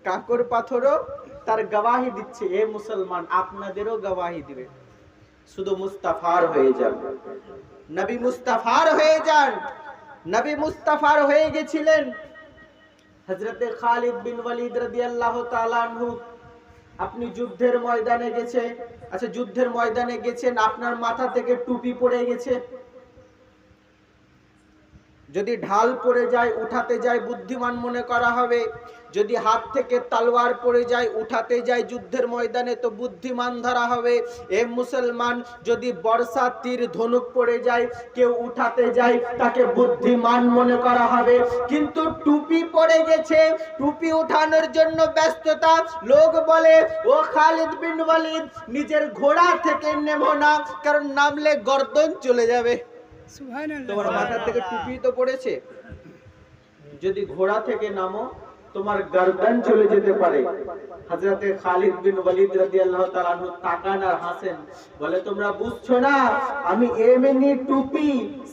কাঁকর পাথরও তার গওয়াহি দিচ্ছে, এ মুসলমান আপনাদেরও গওয়াহি দিবে। শুধু মুস্তাফার হয়ে যান, নবী মুস্তাফার হয়ে যান। নবী মুস্তাফার হয়ে গেছিলেন হযরতে খালিদ বিন ওয়ালিদ রাদিয়াল্লাহু তাআলা আনহু। আপনি যুদ্ধের ময়দানে গেছে, আচ্ছা যুদ্ধের ময়দানে গেছেন, আপনার মাথা থেকে টুপি পড়ে গেছে, যদি ঢাল পড়ে যায় উঠাতে যায় বুদ্ধিমান মনে করা হবে, যদি হাত থেকে তলোয়ার পড়ে যায় উঠাতে যায় যুদ্ধের ময়দানে তো বুদ্ধিমান ধরা হবে। এ মুসলমান, যদি বর্ষা তীর ধনুক পড়ে যায় কেউ উঠাতে যায় তাকে বুদ্ধিমান মনে করা হবে। কিন্তু টুপি পড়ে গেছে, টুপি উঠানোর জন্য ব্যস্ততা, লোক বলে ও খালিদ বিন ওয়ালিদ নিজের ঘোড়া থেকে নেমো না, কারণ নামলে গর্দন চলে যাবে। তোমার মাথা থেকে টুপি তো পড়েছে, যদি ঘোড়া থেকে নামো তোমার গর্দন চলে যেতে পারে। হযরতে খালিদ বিন ওয়ালিদ রাদিয়াল্লাহু তাআলা আনহু তাকান আর হাসেন, বলে তোমরা বুঝছো না, আমি এমনি টুপি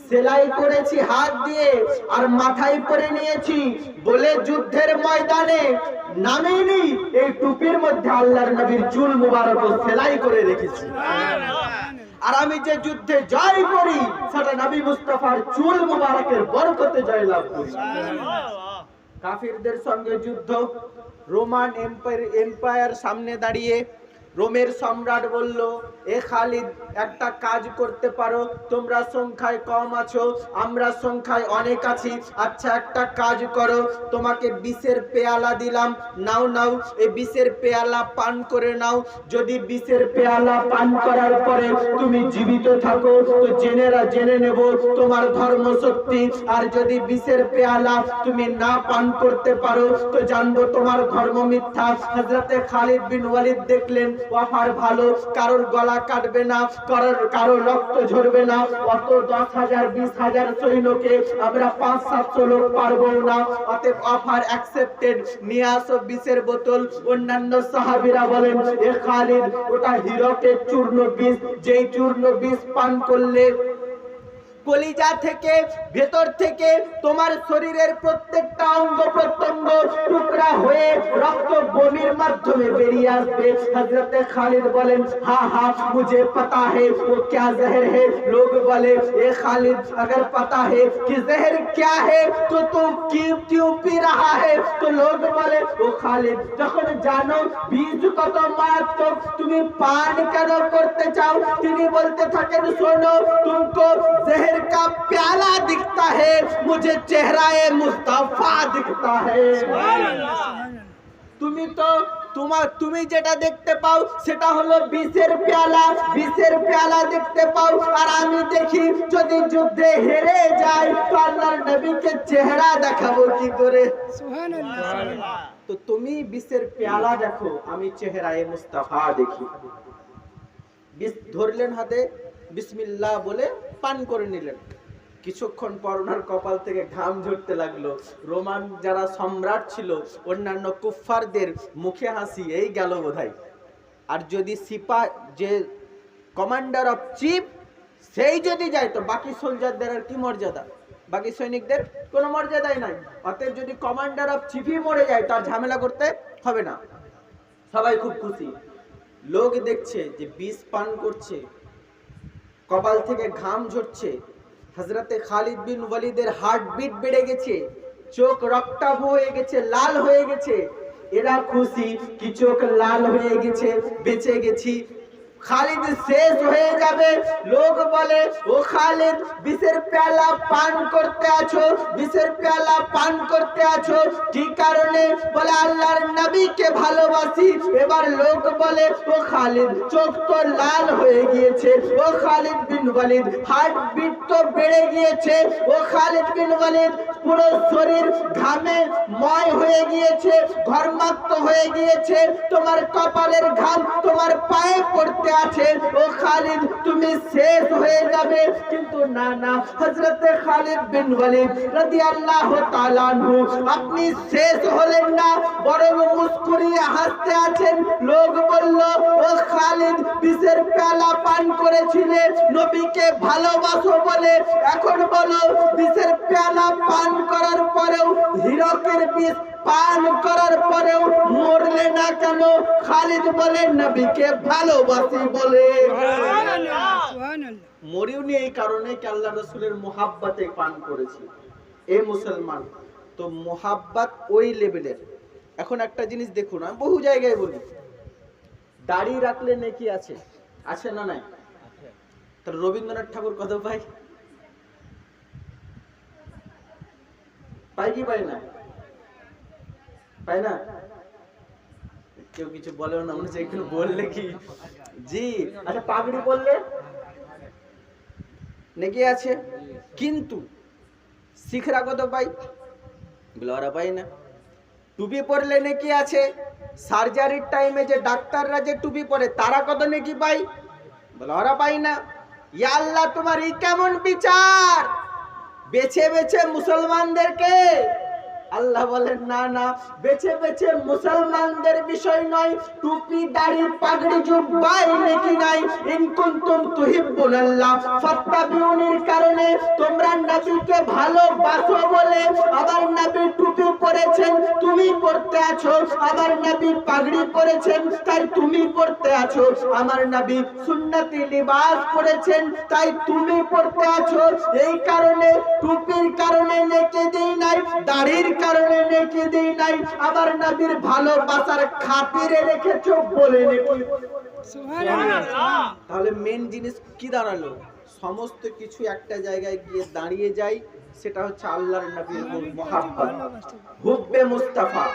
সেলাই করেছি হাত দিয়ে আর মাথায় পরে নিয়েছি বলে যুদ্ধের ময়দানে নামেনি, এই টুপির মধ্যে আল্লাহর নবীর চুল মুবারক সেলাই করে রেখেছি। আর আমি যে যুদ্ধে জয় করি সেটা নবী মুস্তাফার চুল মুবারকের বরকতে জয় লাভ করি। কাফিরদের সঙ্গে যুদ্ধ, রোমান এম্পায়ার সামনে দাঁড়িয়ে রোমের সম্রাট বলল, এ খালিদ একটা কাজ করতে পারো, তোমরা সংখ্যায় কম আছো আমরা সংখ্যায় অনেক আছি, আচ্ছা একটা কাজ করো, তোমাকে বিষের পেয়ালা দিলাম, নাও নাও এই বিষের পেয়ালা পান করে নাও, যদি বিষের পেয়ালা পান করার পরে তুমি জীবিত থাকো তো জেনে নেব তোমার ধর্ম সত্যি, আর যদি বিষের পেয়ালা তুমি না পান করতে পারো তো জানবো তোমার ধর্ম মিথ্যা। হযরতে খালিদ বিন ওয়ালিদ দেখলেন অফার ভালো, কারোর গলা কাটবে না, কারোর রক্ত ঝরবে না, অত 10,000 20,000 সৈন্যকে আমরা 500-700 লোক পারবো না, অতএব অফার অ্যাকসেপ্টেড, নিয়ে আসো বিষের বোতল। অন্যান্য সাহাবীরা বলেন, এ খালিদ ওটা হীরকের চূর্ণ বিষ, যেই চূর্ণ বিষ পান করলে কলিজা থেকে ভেতর থেকে তোমার শরীরের প্রত্যেকটা অঙ্গ প্রত্যঙ্গ টুকরা হয়ে রক্ত বমির মাধ্যমে বেরিয়ে আসবে। হযরতে খালিদ বলেন, হ্যাঁ হ্যাঁ মুझे पता है वो क्या जहर है। लोग बोले, ए खालिद अगर पता है कि जहर क्या है तो तू क्यों पी रहा है। तो लोग बोले, ओ खालिद যখন জানো বীজ কত মারাত্মক তুমি পান কেন করতে চাও। তিনি বলতে থাকেন, শোনো तुमको जहर का प्याला दिखता है, मुझे चेहरा-ए मुस्तफा दिखता है। তুমি যেটা দেখতে পাও সেটা হলো বিষের পেয়ালা, বিষের পেয়ালা দেখতে পাও, আর আমি দেখি যদি যুদ্ধে হেরে যাই তো আল্লাহর নবীকে চেহারা দেখাবো কি করে। সুবহানাল্লাহ। তো তুমি বিষের পেয়ালা দেখো, আমি চেহারায়ে মুস্তাফা দেখি। বিষ ধরলেন হাতে, বিসমিল্লাহ বলে পান করে নিলেন। কিছুক্ষণ পর ওনার কপাল থেকে ঘাম ঝরতে লাগলো। রোমান যারা সম্রাট ছিল অন্যান্য কুফফারদের মুখে হাসি, এই গেল বোধহয়। আর যদি সিপা যে কমান্ডার অফ চিফ সেই যদি যায় তো বাকি সোলজারদের আর কি মর্যাদা, বাকি সৈনিকদের কোনো মর্যাদাই নাই। অতএব যদি কমান্ডার অফ চিফই মরে যায় তার ঝামেলা করতে হবে না। সবাই খুব খুশি, লোক দেখছে যে বিষ পান করছে, কপাল থেকে ঘাম ঝরছে। হযরতে খালিদ বিন ওয়ালিদের হার্টবিট বেড়ে গেছে, চোখ রক্তাভ হয়ে গেছে, লাল হয়ে গেছে। এরা খুশি কি চোখ লাল হয়ে গেছে, বেঁচে গেছি, খালিদ শেষ হয়ে যাবে। লোক বলে, ও খালিদ বিষের পেয়ালা পান করতে আছো, বিষের পেয়ালা পান করতে আছো কি কারণে। বলে আল্লাহর নবীকে ভালোবাসি। এবার লোক বলে, ও খালিদ চোখ তো লাল হয়ে গিয়েছে, ও খালিদ বিন ওয়ালিদ হার্টবিট তো বেড়ে গিয়েছে, ও খালিদ বিন ওয়ালিদ পুরো শরীর ঘামে ময় হয়ে গিয়েছে, ঘর্মাক্ত হয়ে গিয়েছে, তোমার কপালের ঘাম তোমার পায়ে পড়তে আছে, ও খালিদ তুমি শেষ হয়ে যাবে। কিন্তু না না, হযরতে খালিদ বিন ওয়ালিদ রাদিয়াল্লাহু তাআলা আনহু আপনি শেষ হলেন না, বরং মুস্কুরিয়ে হাসতে আছেন। লোক বলল, ও খালিদ বিষের পেয়ালা পান করেছিলে নবীকে ভালোবাসো বলে, এখন বলো বিষের পেয়ালা পান করার পরেও হীরকের বিষ পান করার পরেও কেন? খালিদ বলে নবীকে ভালোবাসি বলে। মরিউনি এই কারণে কি আল্লাহ রাসূলের মুহাব্বতে পান করেছি। এ মুসলমান, তো মুহাব্বত ওই লেভেলের। এখন একটা জিনিস দেখুন, আমি বহু জায়গায় বলি, দাড়ি রাখলে নেকি আছে, আছে না নাই? তাহলে রবীন্দ্রনাথ ঠাকুর কত পাই? পাই কি পাই না? পাই না? কেউ কিছু বলেও না, মনে হচ্ছে একটু বললে কি জি। আচ্ছা, পাগড়ি পরলে নেকি আছে, কিন্তু শিখরা কত পাই? বলে ওরা পাই না। টুপি পরলে নেকি আছে, সার্জারির টাইমে যে ডাক্তাররা যে টুপি পরে তারা কত নেকি পাই? বলে ওরা পাই না। ইয়া আল্লাহ, তোমার এই কেমন বিচার? বেছে বেছে মুসলমানদেরকে আল্লাহ বলেন না না, বেছে বেছে মুসলমানদের বিষয় নয়, টুপি দাড়ি পাগড়ি জুব্বাই নেকি নাই। ইন কুনতুম তুহিব্বুনাল্লাহ ফাত্তাবিউনির কারণে তোমরা নবীকে ভালোবাসো বলে আবার নবী টুপি পরেছেন, তুমি পড়তে আছো। আবার নবী পাগড়ি পরেছেন, তাই তুমি পড়তে আছো। আমার নবী সুন্নতি লিবাস পরেছেন, তাই তুমি পড়তে আছো। এই কারণে টুপির কারণে নেকি দেই নাই, দাড়ির কারণে নেকি দেই নাই, আবার নবীর ভালোবাসার খাতিরে রেখেছো বলে নেকি। সুবহানাল্লাহ। তাহলে মেন জিনিস কি দাঁড়ালো? সমস্ত কিছু একটা জায়গায় গিয়ে দাঁড়িয়ে যায়, সেটা হচ্ছে আল্লাহর নবীর মুহাব্বত, হুব্বে মুস্তাফা।